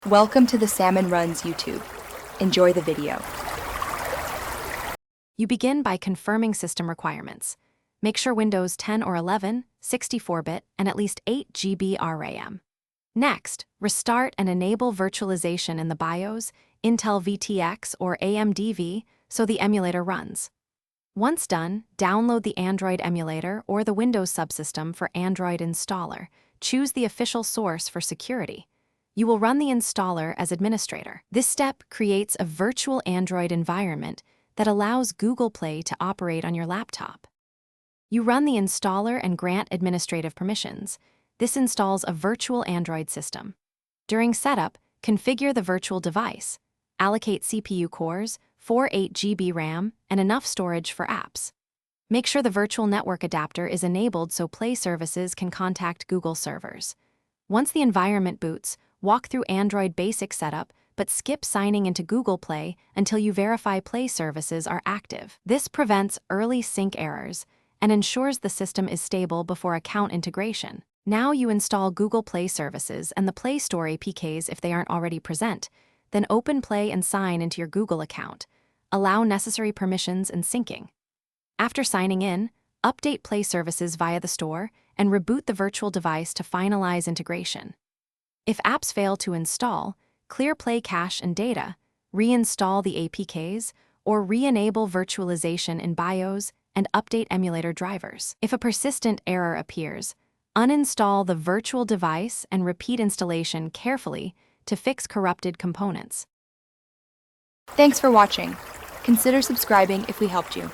Welcome to the Salmon Runs YouTube. Enjoy the video. You begin by confirming system requirements. Make sure Windows 10 or 11, 64-bit, and at least 8 GB RAM. Next, restart and enable virtualization in the BIOS, Intel VTX or AMD so the emulator runs. Once done, download the Android emulator or the Windows subsystem for Android installer. Choose the official source for security. You will run the installer as administrator. This step creates a virtual Android environment that allows Google Play to operate on your laptop. You run the installer and grant administrative permissions. This installs a virtual Android system. During setup, configure the virtual device. Allocate CPU cores, 8 GB RAM, and enough storage for apps. Make sure the virtual network adapter is enabled so Play services can contact Google servers. Once the environment boots, walk through Android basic setup, but skip signing into Google Play until you verify Play services are active. This prevents early sync errors and ensures the system is stable before account integration. Now you install Google Play services and the Play Store APKs if they aren't already present. Then open Play and sign into your Google account. Allow necessary permissions and syncing. After signing in, update Play services via the store and reboot the virtual device to finalize integration. If apps fail to install, clear Play cache and data, reinstall the APKs, or re-enable virtualization in BIOS and update emulator drivers. If a persistent error appears, uninstall the virtual device and repeat installation carefully to fix corrupted components. Thanks for watching. Consider subscribing if we helped you.